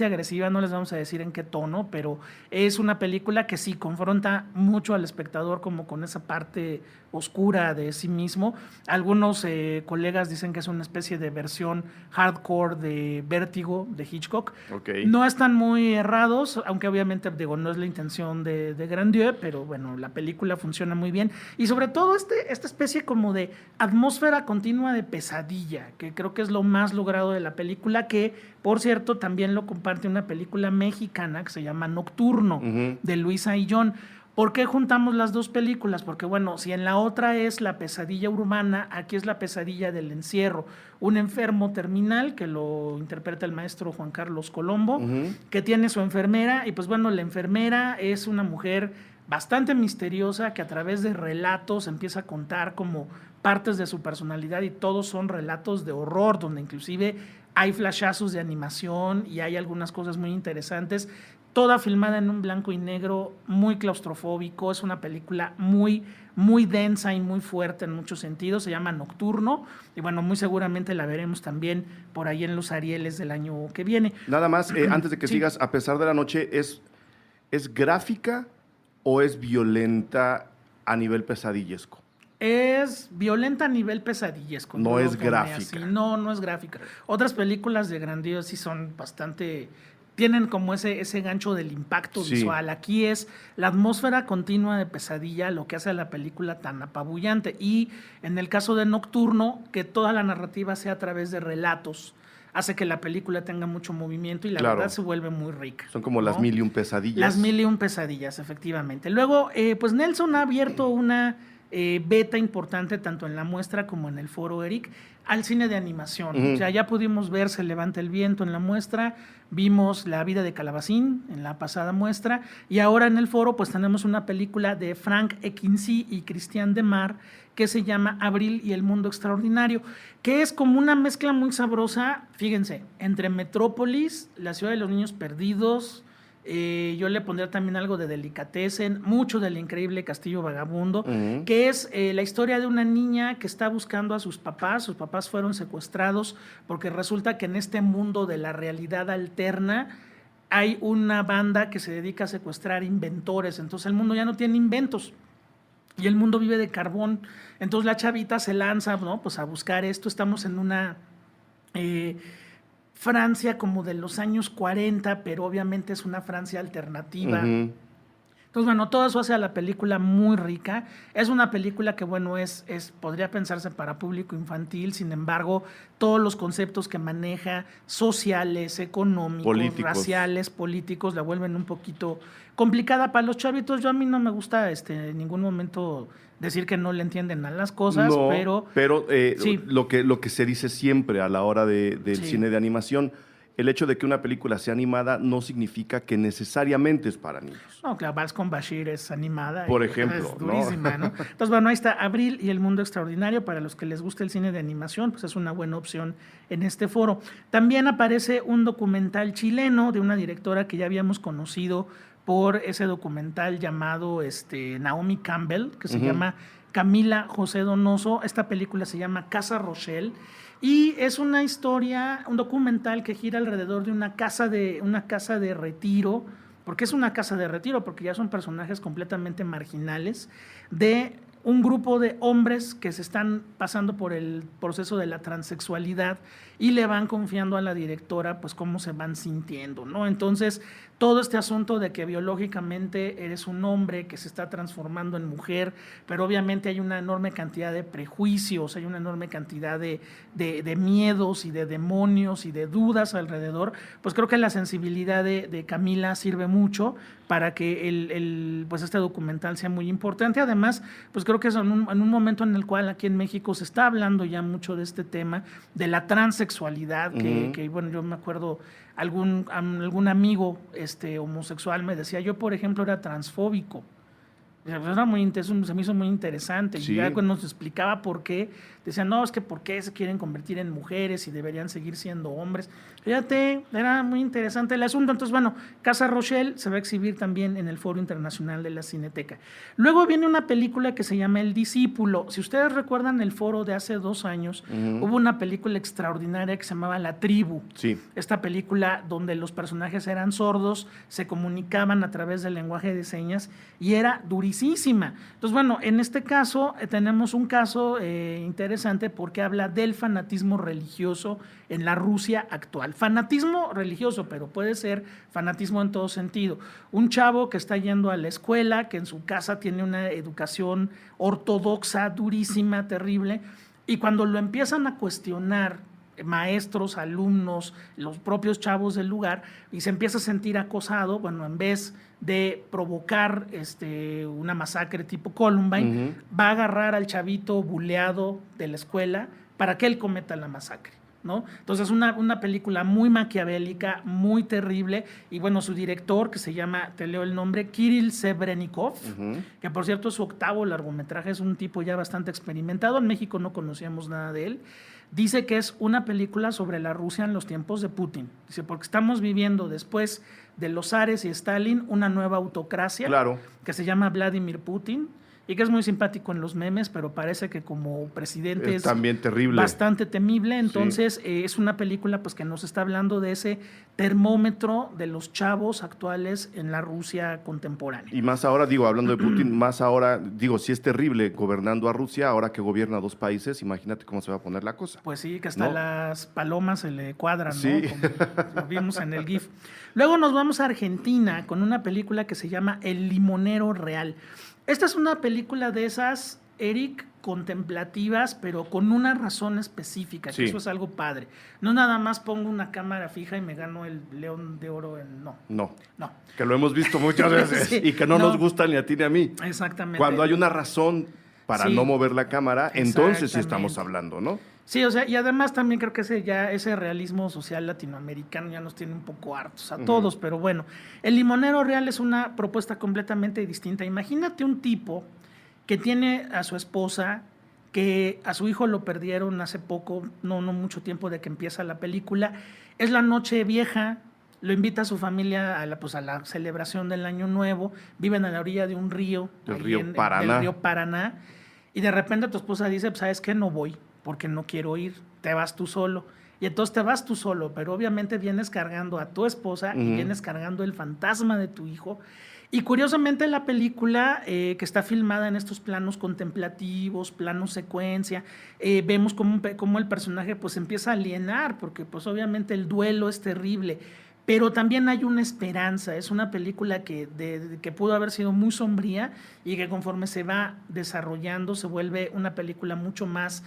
agresiva, no les vamos a decir en qué tono, pero es una película que sí confronta mucho al espectador como con esa parte oscura de sí mismo. Algunos colegas dicen que es una especie de versión hardcore de Vértigo, de Hitchcock. Okay. No están muy errados, aunque obviamente, digo, no es la intención de Grandieu, pero bueno, la película funciona muy bien. Y sobre todo esta especie como de atmósfera continua de pesadilla, que creo que es lo más logrado de la película, que por cierto también lo comparte una película mexicana que se llama Nocturno, de Luisa Ayllón. ¿Por qué juntamos las dos películas? Porque bueno, si en la otra es la pesadilla urbana, aquí es la pesadilla del encierro. Un enfermo terminal, que lo interpreta el maestro Juan Carlos Colombo, que tiene su enfermera, y pues bueno, la enfermera es una mujer bastante misteriosa que a través de relatos empieza a contar como partes de su personalidad, y todos son relatos de horror, donde inclusive hay flashazos de animación y hay algunas cosas muy interesantes, toda filmada en un blanco y negro, muy claustrofóbico. Es una película muy, muy densa y muy fuerte en muchos sentidos. Se llama Nocturno y bueno, muy seguramente la veremos también por ahí en los Arieles del año que viene. Nada más, antes de que sigas, A pesar de la noche, ¿es gráfica o es violenta a nivel pesadillesco? Es violenta a nivel pesadillesco. No es gráfica. Así. No es gráfica. Otras películas de Grandieu sí son bastante... tienen como ese gancho del impacto visual. Aquí es la atmósfera continua de pesadilla lo que hace a la película tan apabullante. Y en el caso de Nocturno, que toda la narrativa sea a través de relatos, hace que la película tenga mucho movimiento y la verdad se vuelve muy rica. Son como, ¿no?, las 1001 pesadillas. Las 1001 pesadillas, efectivamente. Luego, pues Nelson ha abierto una beta importante tanto en la muestra como en el foro, Eric, al cine de animación. O sea, ya pudimos ver Se levanta el viento en la muestra, vimos La vida de Calabacín en la pasada muestra, y ahora en el foro pues tenemos una película de Frank Equincy y Christian Demar que se llama Abril y el mundo extraordinario, que es como una mezcla muy sabrosa, fíjense, entre Metrópolis, La ciudad de los niños perdidos, yo le pondría también algo de Delicatessen, mucho del increíble Castillo Vagabundo, que es la historia de una niña que está buscando a sus papás fueron secuestrados porque resulta que en este mundo de la realidad alterna hay una banda que se dedica a secuestrar inventores, entonces el mundo ya no tiene inventos y el mundo vive de carbón. Entonces la chavita se lanza, ¿no? Pues a buscar esto. Estamos en una Francia como de los años 40, pero obviamente es una Francia alternativa. Entonces, bueno, todo eso hace a la película muy rica. Es una película que, bueno, podría pensarse para público infantil, sin embargo, todos los conceptos que maneja, sociales, económicos, raciales, políticos, la vuelven un poquito complicada para los chavitos. Yo a mí no me gusta en ningún momento decir que no le entienden a las cosas, no, pero sí. lo que se dice siempre a la hora del sí. cine de animación, el hecho de que una película sea animada no significa que necesariamente es para niños. No, claro, Vals con Bashir es animada. Por ejemplo, es durísima, ¿no? Entonces, bueno, ahí está Abril y el Mundo Extraordinario. Para los que les gusta el cine de animación, pues es una buena opción en este foro. También aparece un documental chileno de una directora que ya habíamos conocido por ese documental llamado Naomi Campbell, que se llama Camila José Donoso. Esta película se llama Casa Rochelle. Y es una historia, un documental que gira alrededor de una casa de retiro. ¿Por qué es una casa de retiro? Porque ya son personajes completamente marginales de un grupo de hombres que se están pasando por el proceso de la transexualidad y le van confiando a la directora pues cómo se van sintiendo, ¿no? Entonces, todo este asunto de que biológicamente eres un hombre que se está transformando en mujer, pero obviamente hay una enorme cantidad de prejuicios, hay una enorme cantidad de miedos y de demonios y de dudas alrededor, pues creo que la sensibilidad de Camila sirve mucho para que pues este documental sea muy importante. Además, pues creo que es en un momento en el cual aquí en México se está hablando ya mucho de este tema, de la transexualidad, que bueno, yo me acuerdo, algún amigo homosexual me decía, yo por ejemplo era transfóbico. Era se me hizo muy interesante. Sí. Y ya cuando nos explicaba por qué, decían, no, es que por qué se quieren convertir en mujeres y deberían seguir siendo hombres. Fíjate, era muy interesante el asunto. Entonces, bueno, Casa Rochelle se va a exhibir también en el Foro Internacional de la Cineteca. Luego viene una película que se llama El Discípulo. Si ustedes recuerdan el foro de hace 2 años, hubo una película extraordinaria que se llamaba La Tribu. Sí. Esta película donde los personajes eran sordos, se comunicaban a través del lenguaje de señas y era durísima. Entonces, bueno, en este caso tenemos un caso interesante porque habla del fanatismo religioso en la Rusia actual. Fanatismo religioso, pero puede ser fanatismo en todo sentido. Un chavo que está yendo a la escuela, que en su casa tiene una educación ortodoxa, durísima, terrible, y cuando lo empiezan a cuestionar maestros, alumnos, los propios chavos del lugar, y se empieza a sentir acosado, bueno, en vez de provocar una masacre tipo Columbine, va a agarrar al chavito buleado de la escuela para que él cometa la masacre, ¿no? Entonces, una película muy maquiavélica, muy terrible, y bueno, su director, que se llama, te leo el nombre, Kirill Serebrennikov, que por cierto es su 8º largometraje, es un tipo ya bastante experimentado, en México no conocíamos nada de él. Dice que es una película sobre la Rusia en los tiempos de Putin. Dice, porque estamos viviendo después de los zares y Stalin una nueva autocracia, claro, que se llama Vladimir Putin y que es muy simpático en los memes, pero parece que como presidente es también terrible, bastante temible. Entonces, sí, es una película pues que nos está hablando de ese termómetro de los chavos actuales en la Rusia contemporánea. Y más ahora, hablando de Putin, más ahora, si es terrible gobernando a Rusia, ahora que gobierna 2 países, imagínate cómo se va a poner la cosa. Pues sí, que hasta ¿no? Las palomas se le cuadran, sí, ¿no? Como vimos en el GIF. Luego nos vamos a Argentina con una película que se llama El Limonero Real. Esta es una película de esas, Eric, contemplativas, pero con una razón específica, que eso es algo padre. No nada más pongo una cámara fija y me gano el León de Oro No. Que lo hemos visto muchas veces sí, y que no nos gusta ni a ti ni a mí. Exactamente. Cuando hay una razón para no mover la cámara, entonces sí estamos hablando, ¿no? Sí, o sea, y además también creo que ese realismo social latinoamericano ya nos tiene un poco hartos a todos, pero bueno, El Limonero Real es una propuesta completamente distinta. Imagínate un tipo que tiene a su esposa, que a su hijo lo perdieron hace poco, no mucho tiempo de que empieza la película, es la noche vieja, lo invita a su familia a la celebración del Año Nuevo, viven a la orilla de un río, del río Paraná, y de repente tu esposa dice, pues, ¿sabes qué? No voy, porque no quiero ir, te vas tú solo. y entonces te vas tú solo, pero obviamente vienes cargando a tu esposa y vienes cargando el fantasma de tu hijo. Y curiosamente la película, que está filmada en estos planos contemplativos, planos secuencia, vemos cómo el personaje pues empieza a alienar, porque pues obviamente el duelo es terrible, pero también hay una esperanza. Es una película que pudo haber sido muy sombría y que conforme se va desarrollando se vuelve una película mucho más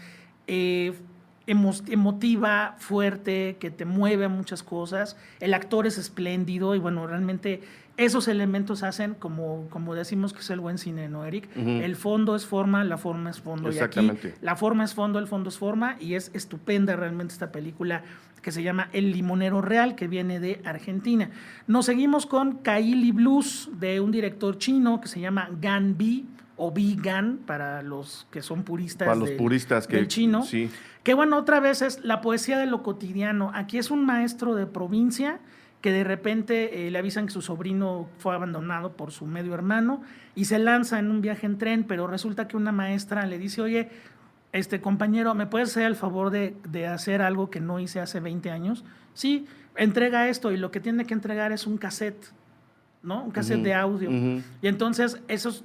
emotiva, fuerte, que te mueve muchas cosas. El actor es espléndido y bueno, realmente esos elementos hacen como decimos que es el buen cine, ¿no, Eric? El fondo es forma, la forma es fondo. Exactamente. Y aquí la forma es fondo, el fondo es forma, y es estupenda realmente esta película que se llama El Limonero Real, que viene de Argentina. Nos seguimos con Kaili Blues, de un director chino que se llama Gan Bi, o Bi Gan, para los que son puristas, para los puristas del chino. Sí. Que bueno, otra vez es la poesía de lo cotidiano. Aquí es un maestro de provincia que de repente le avisan que su sobrino fue abandonado por su medio hermano y se lanza en un viaje en tren, pero resulta que una maestra le dice, oye, compañero, ¿me puedes hacer el favor de hacer algo que no hice hace 20 años? Sí, entrega esto, y lo que tiene que entregar es un cassette, ¿no? Un cassette de audio. Y entonces, esos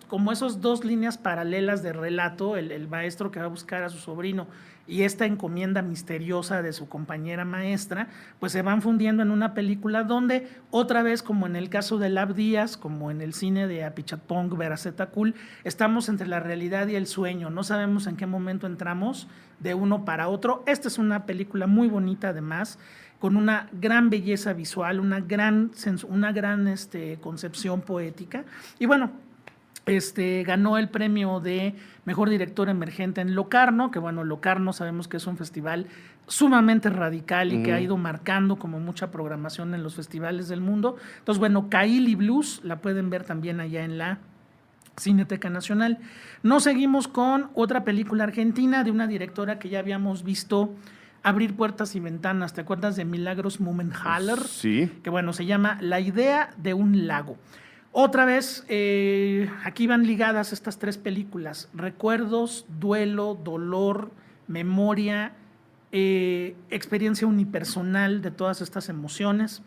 dos líneas paralelas de relato, el maestro que va a buscar a su sobrino y esta encomienda misteriosa de su compañera maestra, pues se van fundiendo en una película donde, otra vez, como en el caso de Lab Díaz, como en el cine de Apichatpong Veracetakul, estamos entre la realidad y el sueño. No sabemos en qué momento entramos de uno para otro. Esta es una película muy bonita, además, con una gran belleza visual, una gran concepción poética. Y bueno, ganó el premio de Mejor Director Emergente en Locarno, que bueno, Locarno sabemos que es un festival sumamente radical y que ha ido marcando como mucha programación en los festivales del mundo. Entonces, bueno, Kaili Blues la pueden ver también allá en la Cineteca Nacional. Nos seguimos con otra película argentina de una directora que ya habíamos visto abrir puertas y ventanas. ¿Te acuerdas de Milagros Mumenthaler? Sí. Que bueno, se llama La idea de un lago. Otra vez, aquí van ligadas estas tres películas: recuerdos, duelo, dolor, memoria, experiencia unipersonal de todas estas emociones.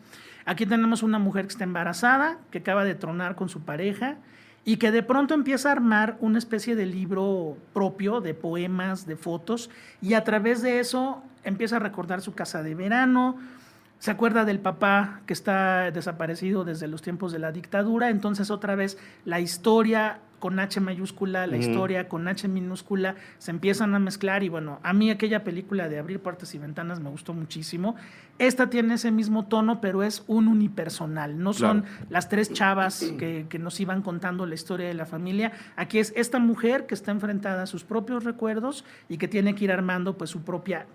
Aquí tenemos una mujer que está embarazada, que acaba de tronar con su pareja y que de pronto empieza a armar una especie de libro propio de poemas, de fotos, y a través de eso empieza a recordar su casa de verano. Se acuerda del papá que está desaparecido desde los tiempos de la dictadura. Entonces, otra vez, la historia con H mayúscula, la historia con H minúscula, se empiezan a mezclar. Y bueno, a mí aquella película de Abrir puertas y ventanas me gustó muchísimo. Esta tiene ese mismo tono, pero es un unipersonal. No son las tres chavas que nos iban contando la historia de la familia. Aquí es esta mujer que está enfrentada a sus propios recuerdos y que tiene que ir armando pues su propia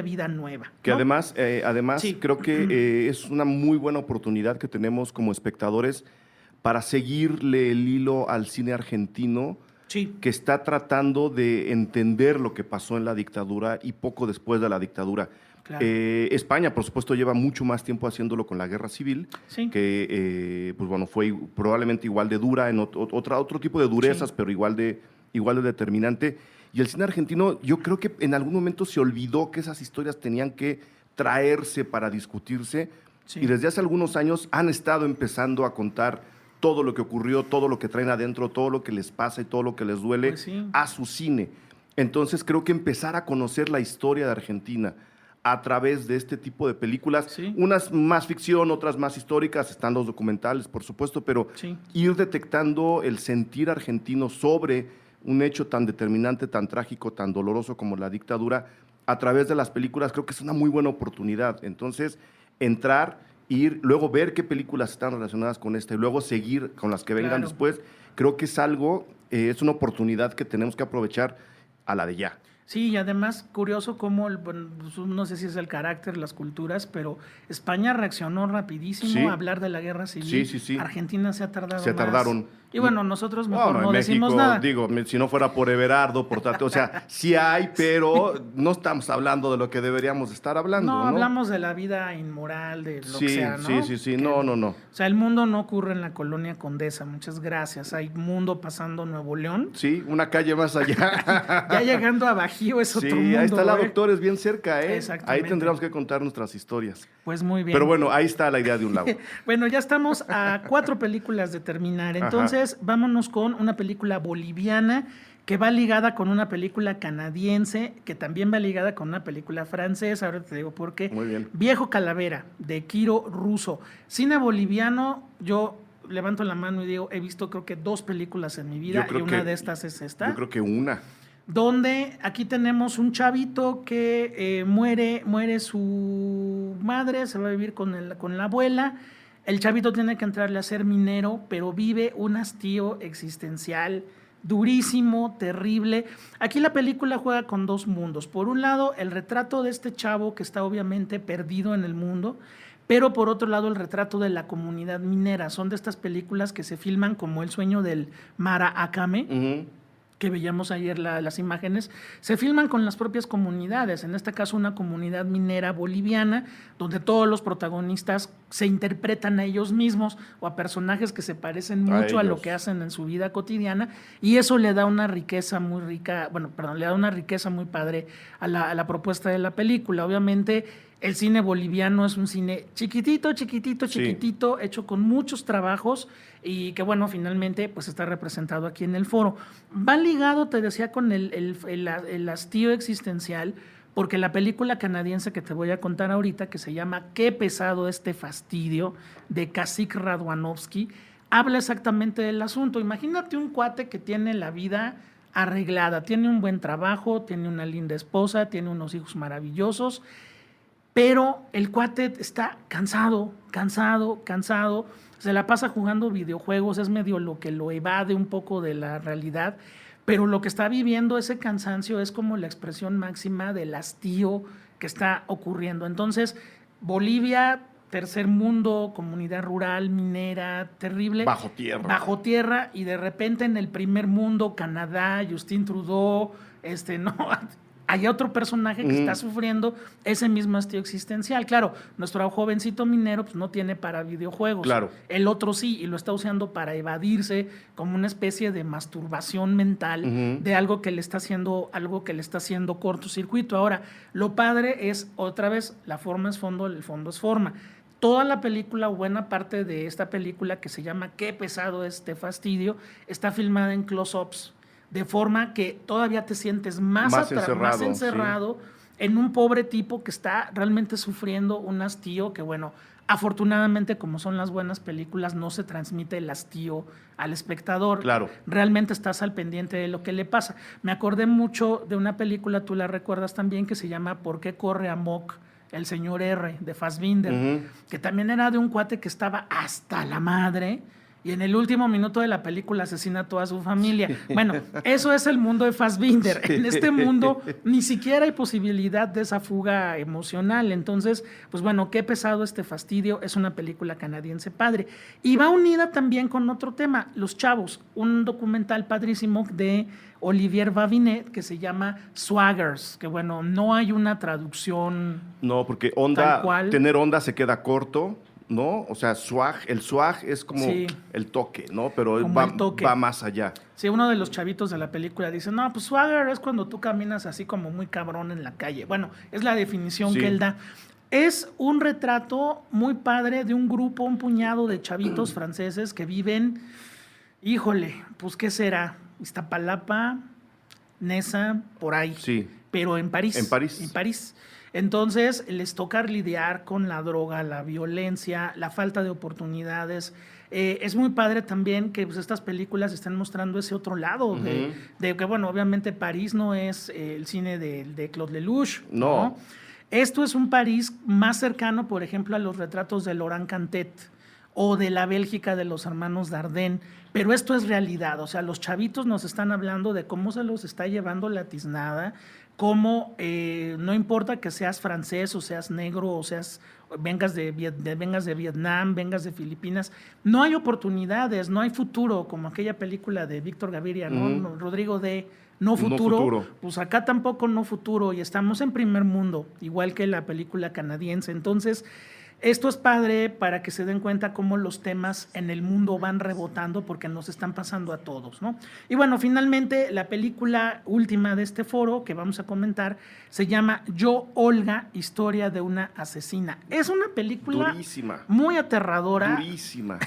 vida nueva, ¿no? Que además Sí. creo que es una muy buena oportunidad que tenemos como espectadores para seguirle el hilo al cine argentino, Sí. que está tratando de entender lo que pasó en la dictadura y poco después de la dictadura. Claro. España, por supuesto, lleva mucho más tiempo haciéndolo con la Guerra Civil, Sí. que pues bueno, fue probablemente igual de dura, en otro tipo de durezas, pero igual de determinante. Y el cine argentino, yo creo que en algún momento se olvidó que esas historias tenían que traerse para discutirse, Sí. y desde hace algunos años han estado empezando a contar todo lo que ocurrió, todo lo que traen adentro, todo lo que les pasa y todo lo que les duele Pues sí. a su cine. Entonces creo que empezar a conocer la historia de Argentina a través de este tipo de películas, Sí. unas más ficción, otras más históricas, están los documentales, por supuesto, pero Sí. ir detectando el sentir argentino sobre un hecho tan determinante, tan trágico, tan doloroso como la dictadura, a través de las películas, creo que es una muy buena oportunidad. Entonces, entrar, ir, luego ver qué películas están relacionadas con esta y luego seguir con las que vengan Claro. después, creo que es una oportunidad que tenemos que aprovechar a la de ya. Sí, y además curioso cómo, bueno, no sé si es el carácter, las culturas, pero España reaccionó rapidísimo Sí. a hablar de la guerra civil. Sí. Argentina se ha tardado Se más. tardaron. Y bueno, nosotros mejor Bueno, no en decimos México, nada. digo, si no fuera por Everardo, por tanto, o sea, sí hay, pero no estamos hablando de lo que deberíamos estar hablando, ¿no? No, hablamos de la vida inmoral, de lo que sea, ¿no? Sí, Que- no. O sea, el mundo no ocurre en la colonia Condesa, muchas gracias. Hay mundo pasando Nuevo León. Sí, una calle más allá. Ya llegando a Bajío es otro mundo. Sí, ahí está la ¿eh? Doctores, bien cerca, ¿eh? Exactamente. Ahí tendríamos que contar nuestras historias. Pues muy bien. Pero bueno, ahí está la idea de un lago. Bueno, ya estamos a 4 películas de terminar. Entonces, vámonos con una película boliviana que va ligada con una película canadiense, que también va ligada con una película francesa. Ahora te digo por qué. Muy bien. Viejo Calavera, de Kiro Russo. Cine boliviano, yo levanto la mano y digo, he visto creo que 2 películas en mi vida y una de estas es esta. Yo creo que una. Donde aquí tenemos un chavito que muere su madre, se va a vivir con la abuela. El chavito tiene que entrarle a ser minero, pero vive un hastío existencial durísimo, terrible. Aquí la película juega con 2 mundos. Por un lado, el retrato de este chavo que está obviamente perdido en el mundo, pero por otro lado, el retrato de la comunidad minera. Son de estas películas que se filman como El sueño del Mara Akame, que veíamos ayer las imágenes, se filman con las propias comunidades, en este caso una comunidad minera boliviana, donde todos los protagonistas se interpretan a ellos mismos o a personajes que se parecen mucho a lo que hacen en su vida cotidiana, y eso le da una riqueza muy rica, le da una riqueza muy padre a la propuesta de la película. Obviamente, el cine boliviano es un cine chiquitito, hecho con muchos trabajos y que, bueno, finalmente pues está representado aquí en el foro. Va ligado, te decía, con el hastío existencial, porque la película canadiense que te voy a contar ahorita, que se llama Qué pesado este fastidio, de Kasich Radwanowski, habla exactamente del asunto. Imagínate un cuate que tiene la vida arreglada, tiene un buen trabajo, tiene una linda esposa, tiene unos hijos maravillosos, pero el cuate está cansado, se la pasa jugando videojuegos, es medio lo que lo evade un poco de la realidad, pero lo que está viviendo ese cansancio es como la expresión máxima del hastío que está ocurriendo. Entonces, Bolivia, tercer mundo, comunidad rural, minera, terrible. Bajo tierra, y de repente en el primer mundo, Canadá, Justin Trudeau, hay otro personaje que está sufriendo ese mismo hastío existencial. Claro, nuestro jovencito minero pues, no tiene para videojuegos. Claro. El otro sí, y lo está usando para evadirse como una especie de masturbación mental de algo que le está haciendo cortocircuito. Ahora, lo padre es, otra vez, la forma es fondo, el fondo es forma. Toda la película, buena parte de esta película que se llama Qué pesado este fastidio, está filmada en close-ups, de forma que todavía te sientes más encerrado en un pobre tipo que está realmente sufriendo un hastío que, bueno, afortunadamente, como son las buenas películas, no se transmite el hastío al espectador. Claro. Realmente estás al pendiente de lo que le pasa. Me acordé mucho de una película, tú la recuerdas también, que se llama ¿Por qué corre amok el señor R?, de Fassbinder, que también era de un cuate que estaba hasta la madre, y en el último minuto de la película asesina a toda su familia. Bueno, eso es el mundo de Fassbinder. Sí. En este mundo ni siquiera hay posibilidad de esa fuga emocional. Entonces, pues bueno, Qué pesado este fastidio, es una película canadiense padre. Y va unida también con otro tema, Los Chavos, un documental padrísimo de Olivier Babinet que se llama Swaggers, que bueno, no hay una traducción. No, porque tener onda se queda corto, ¿no? O sea, el swag es como el toque, ¿no? Pero va más allá. Sí, uno de los chavitos de la película dice, no, pues swagger es cuando tú caminas así como muy cabrón en la calle. Bueno, es la definición que él da. Es un retrato muy padre de un grupo, un puñado de chavitos franceses que viven, híjole, pues ¿qué será? Iztapalapa, Nesa, por ahí. Sí. Pero en París. En París. En París. Entonces, les toca lidiar con la droga, la violencia, la falta de oportunidades. Es muy padre también que pues, estas películas están mostrando ese otro lado de que, bueno, obviamente París no es el cine de Claude Lelouch. No. Esto es un París más cercano, por ejemplo, a los retratos de Laurent Cantet o de la Bélgica de los hermanos Dardenne. Pero esto es realidad. O sea, los chavitos nos están hablando de cómo se los está llevando la tiznada, cómo no importa que seas francés o seas negro o vengas de Vietnam, vengas de Filipinas, no hay oportunidades, no hay futuro, como aquella película de Víctor Gaviria, ¿no? Rodrigo de No futuro, pues acá tampoco no futuro, y estamos en primer mundo, igual que la película canadiense. Entonces, Esto es padre para que se den cuenta cómo los temas en el mundo van rebotando porque nos están pasando a todos, ¿no? Y bueno, finalmente la película última de este foro que vamos a comentar se llama Yo, Olga, historia de una asesina. Es una película durísima, muy aterradora, durísima,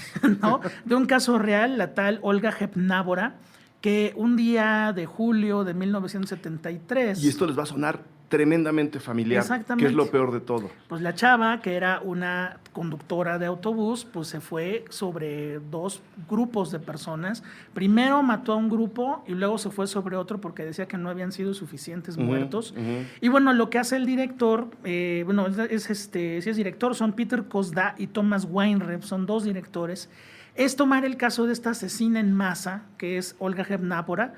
¿no? De un caso real, la tal Olga Hepnábora, que un día de julio de 1973... Y esto les va a sonar tremendamente familiar, exactamente, que es lo peor de todo. Pues la chava, que era una conductora de autobús, pues se fue sobre 2 grupos de personas. Primero mató a un grupo y luego se fue sobre otro porque decía que no habían sido suficientes muertos. Y bueno, lo que hace el director, sí es director, son Peter Kosda y Thomas Weinreb, son 2 directores, es tomar el caso de esta asesina en masa, que es Olga Hepnábora,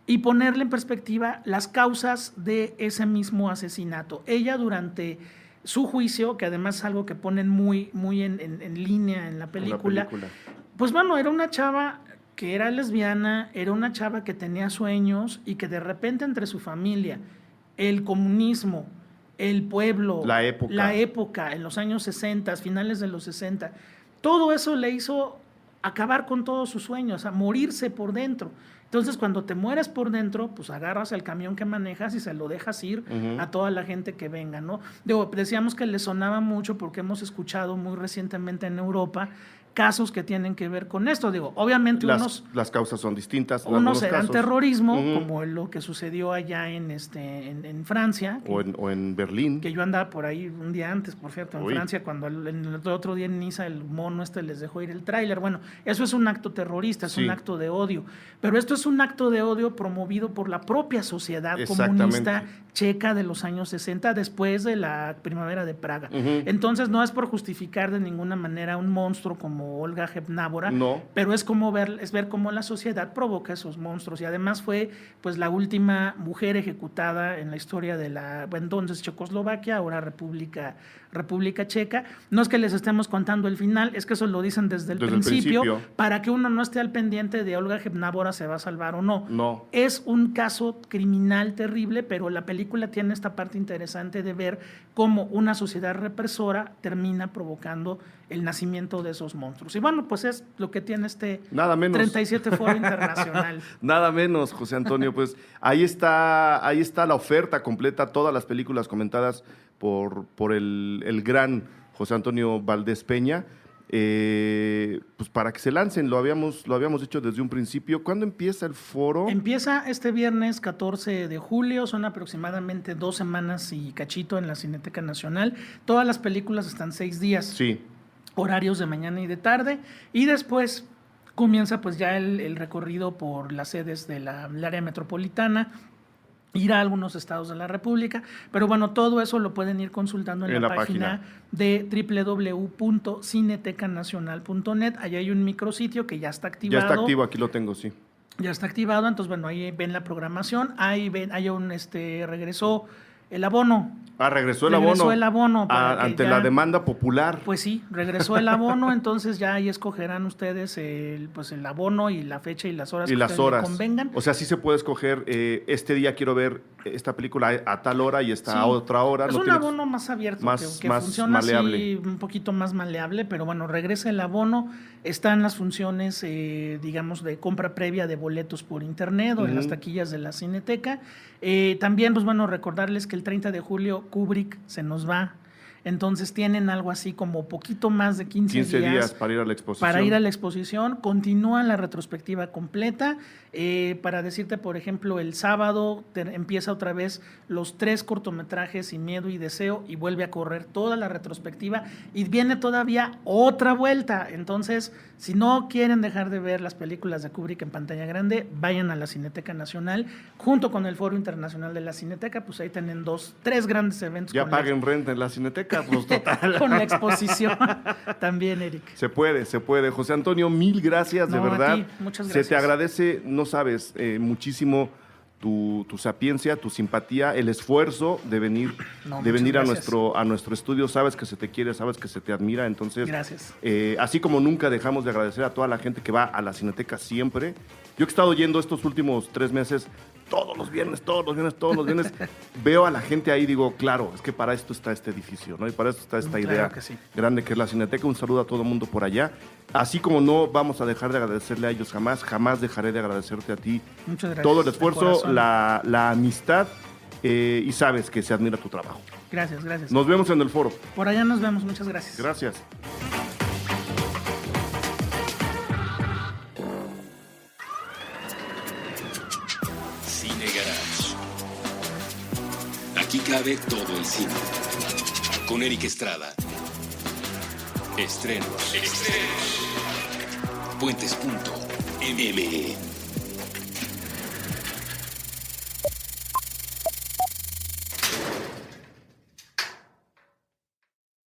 y ponerle en perspectiva las causas de ese mismo asesinato. Ella, durante su juicio, que además es algo que ponen muy en línea en la película, pues bueno, era una chava que era lesbiana, era una chava que tenía sueños y que de repente entre su familia, el comunismo, el pueblo, la época en los años 60, finales de los 60, todo eso le hizo acabar con todos sus sueños, a morirse por dentro. Entonces, cuando te mueres por dentro, pues agarras el camión que manejas y se lo dejas ir a toda la gente que venga, ¿no? Decíamos que le sonaba mucho porque hemos escuchado muy recientemente en Europa casos que tienen que ver con esto. Obviamente las causas son distintas. Unos eran terrorismo, como lo que sucedió allá en Francia. O en Berlín. Que yo andaba por ahí un día antes, por cierto, en Francia, cuando el otro día en Niza el mono les dejó ir el tráiler. Bueno, eso es un acto terrorista, es un acto de odio. Pero esto es un acto de odio promovido por la propia sociedad comunista checa de los años 60, después de la primavera de Praga. Entonces, no es por justificar de ninguna manera un monstruo como Olga Hepnábora, pero es ver cómo la sociedad provoca esos monstruos. Y además fue pues la última mujer ejecutada en la historia de la entonces Checoslovaquia, ahora República Checa. No es que les estemos contando el final, es que eso lo dicen desde el principio, para que uno no esté al pendiente de Olga Hepnábora se va a salvar o no. No. Es un caso criminal terrible, pero la película tiene esta parte interesante de ver cómo una sociedad represora termina provocando el nacimiento de esos monstruos. Y bueno, pues es lo que tiene Nada menos. 37 Foro Internacional. Nada menos, José Antonio. Pues ahí está la oferta completa, todas las películas comentadas por el gran José Antonio Valdés Peña. Pues para que se lancen, lo habíamos dicho desde un principio. ¿Cuándo empieza el foro? Empieza este viernes 14 de julio, son aproximadamente 2 semanas y cachito en la Cineteca Nacional. Todas las películas están 6 días. Sí. Horarios de mañana y de tarde, y después comienza pues ya el recorrido por las sedes del área metropolitana, ir a algunos estados de la República, pero bueno, todo eso lo pueden ir consultando en la página de www.cinetecanacional.net. Allá hay un micrositio que ya está activado. Ya está activo, aquí lo tengo, sí. Ya está activado, entonces bueno, ahí ven la programación, regresó el abono. Regresó el abono. Ante la demanda popular. Pues sí, regresó el abono, entonces ya ahí escogerán ustedes el abono y la fecha y las horas que les convengan. O sea, sí se puede escoger, este día quiero ver esta película a tal hora y esta a otra hora. Es un abono más abierto, que funciona maleable. Así, un poquito más maleable, pero bueno, regresa el abono, están las funciones, digamos, de compra previa de boletos por internet o en las taquillas de la Cineteca. También, pues bueno, recordarles que el 30 de julio Kubrick se nos va. Entonces tienen algo así como poquito más de 15 días para ir a la exposición. Continúa la retrospectiva completa. Para decirte, por ejemplo, el sábado empieza otra vez los 3 cortometrajes Sin Miedo y Deseo y vuelve a correr toda la retrospectiva y viene todavía otra vuelta. Entonces, si no quieren dejar de ver las películas de Kubrick en pantalla grande, vayan a la Cineteca Nacional junto con el Foro Internacional de la Cineteca. Pues ahí tienen 3 grandes eventos. Ya paguen renta en la Cineteca, pues total. Con la exposición también, Eric. Se puede. José Antonio, mil gracias, de verdad. A ti, muchas gracias. Se te agradece, no sabes, muchísimo tu sapiencia, tu simpatía, el esfuerzo de venir a nuestro estudio. Sabes que se te quiere, sabes que se te admira. Entonces, gracias. Así como nunca dejamos de agradecer a toda la gente que va a la Cineteca siempre. Yo he estado yendo estos últimos 3 meses todos los viernes. Veo a la gente ahí y digo, claro, es que para esto está este edificio, ¿no? Y para esto está esta idea que sí. grande que es la Cineteca. Un saludo a todo el mundo por allá. Así como no vamos a dejar de agradecerle a ellos jamás dejaré de agradecerte a ti. Muchas gracias. Todo el esfuerzo, la amistad, y sabes que se admira tu trabajo. Gracias. Nos vemos en el foro. Por allá nos vemos, muchas gracias. Gracias. Cine Garage. Aquí cabe todo el cine. Con Eric Estrada. Estrenos. Puentes.me